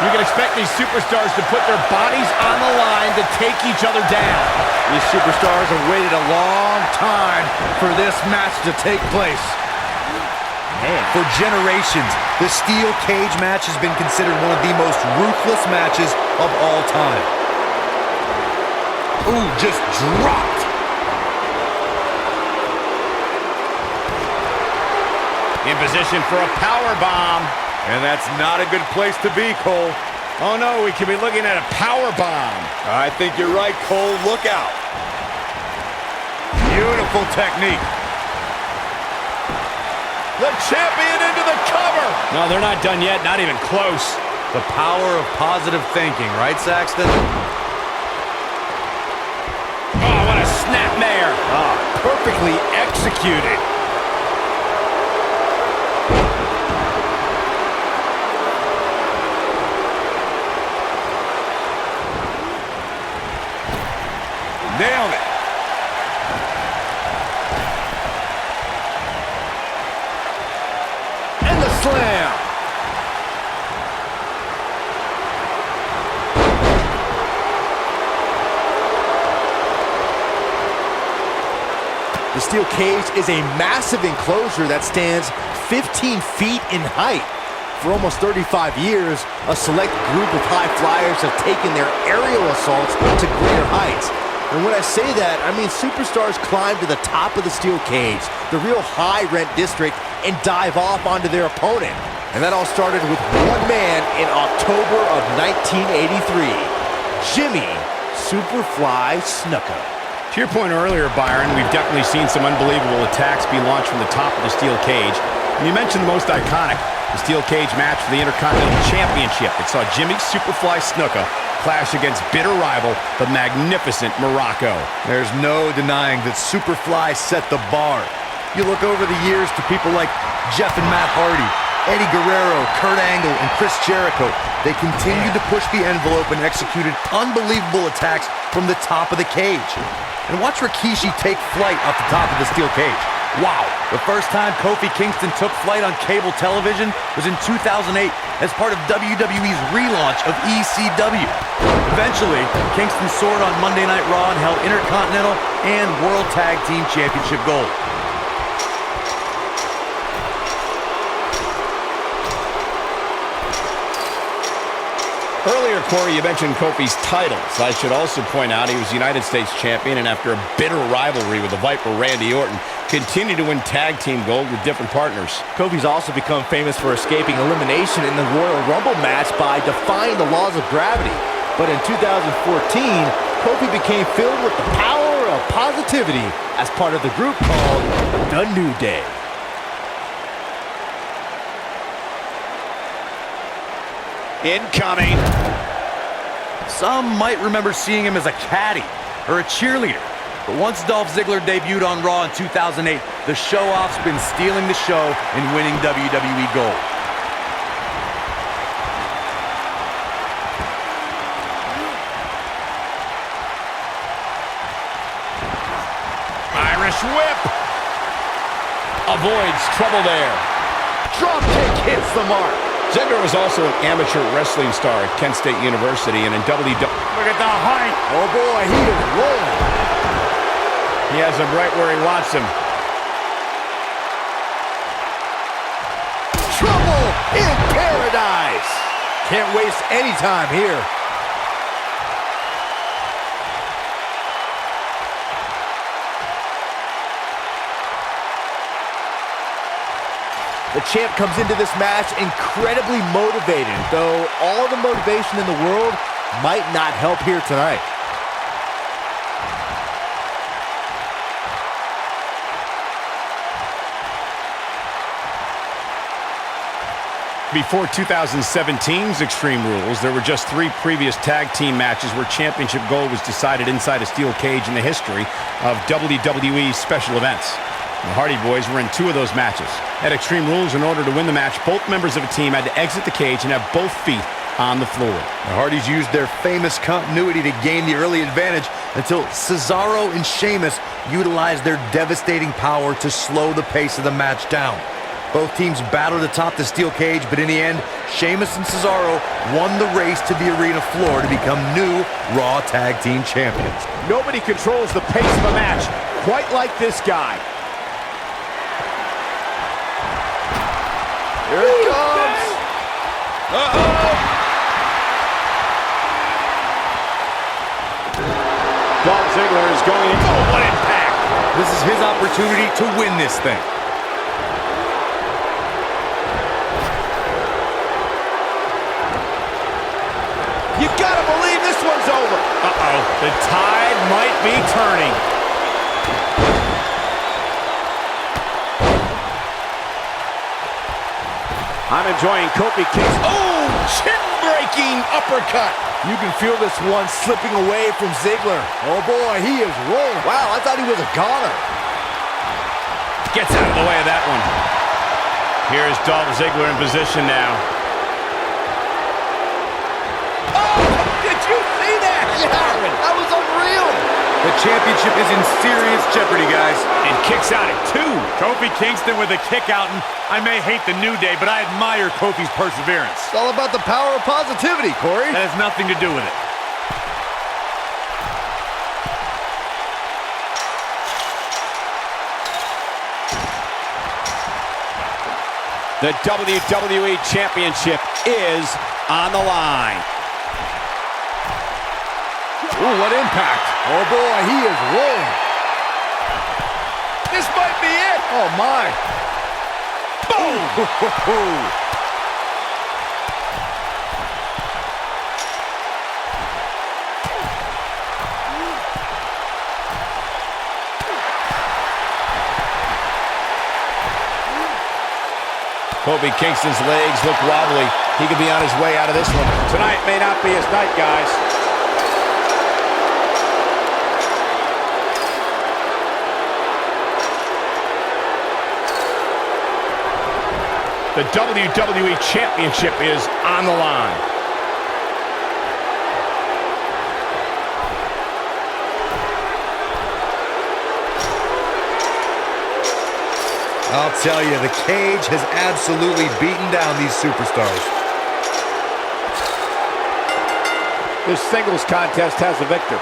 You can expect these superstars to put their bodies on the line to take each other down. These superstars have waited a long time for this match to take place. Man. For generations, the steel cage match has been considered one of the most ruthless matches of all time. Ooh, just dropped. In position for a power bomb. And that's not a good place to be, Cole. Oh no, we could be looking at a power bomb. I think you're right, Cole. Look out. Beautiful technique. The champion into the cover. No, they're not done yet, not even close. The power of positive thinking, right, Saxton? Oh, what a snapmare. Ah, perfectly executed. Nailed it. And the slam. The steel cage is a massive enclosure that stands 15 feet in height. For almost 35 years, a select group of high flyers have taken their aerial assaults to greater heights. And when I say that, I mean superstars climb to the top of the steel cage, the real high-rent district, and dive off onto their opponent. And that all started with one man in October of 1983, Jimmy Superfly Snuka. To your point earlier, Byron, we've definitely seen some unbelievable attacks be launched from the top of the steel cage. And you mentioned the most iconic, the steel cage match for the Intercontinental Championship. It saw Jimmy Superfly Snuka clash against bitter rival, the magnificent Morocco. There's no denying that Superfly set the bar. You look over the years to people like Jeff and Matt Hardy, Eddie Guerrero, Kurt Angle, and Chris Jericho. They continued to push the envelope and executed unbelievable attacks from the top of the cage. And watch Rikishi take flight off the top of the steel cage. Wow. The first time Kofi Kingston took flight on cable television was in 2008 as part of WWE's relaunch of ECW. Eventually, Kingston soared on Monday Night Raw and held Intercontinental and World Tag Team Championship gold. Earlier, Corey, you mentioned Kofi's titles. I should also point out he was United States champion, and after a bitter rivalry with the Viper Randy Orton, continued to win tag team gold with different partners. Kofi's also become famous for escaping elimination in the Royal Rumble match by defying the laws of gravity. But in 2014, Kofi became filled with the power of positivity as part of the group called The New Day. Incoming. Some might remember seeing him as a caddy or a cheerleader. But once Dolph Ziggler debuted on Raw in 2008, the show-off's been stealing the show and winning WWE gold. Irish whip. Avoids trouble there. Dropkick hits the mark. Ziggler was also an amateur wrestling star at Kent State University and in WWE. Look at the height. Oh boy, he is rolling. He has him right where he wants him. Trouble in paradise. Can't waste any time here. The champ comes into this match incredibly motivated, though all the motivation in the world might not help here tonight. Before 2017's Extreme Rules, there were just 3 previous tag team matches where championship gold was decided inside a steel cage in the history of WWE special events. The Hardy Boys were in 2 of those matches. At Extreme Rules, in order to win the match, both members of a team had to exit the cage and have both feet on the floor. The Hardys used their famous continuity to gain the early advantage until Cesaro and Sheamus utilized their devastating power to slow the pace of the match down. Both teams battled atop the steel cage, but in the end, Sheamus and Cesaro won the race to the arena floor to become new Raw Tag Team Champions. Nobody controls the pace of a match quite like this guy. Here it comes. Dolph Ziggler is going in. Oh, what impact! This is his opportunity to win this thing. You gotta believe this one's over. Uh-oh, the tide might be turning. I'm enjoying Kofi Kingston. Oh, chin-breaking uppercut. You can feel this one slipping away from Ziggler. Oh boy, he is rolling. Wow, I thought he was a goner. Gets out of the way of that one. Here's Dolph Ziggler in position now. Oh, did you see that? Yeah, that was unreal. The championship is in serious jeopardy, guys. And kicks out at 2. Kofi Kingston with a kick out, and I may hate the New Day, but I admire Kofi's perseverance. It's all about the power of positivity, Corey. That has nothing to do with it. The WWE Championship is on the line. Ooh, what impact. Oh boy, he is rolling. This might be it. Oh my. Boom! Kofi Kingston's legs look wobbly. He could be on his way out of this one. Tonight may not be his night, guys. The WWE Championship is on the line. I'll tell you, the cage has absolutely beaten down these superstars. This singles contest has a victor.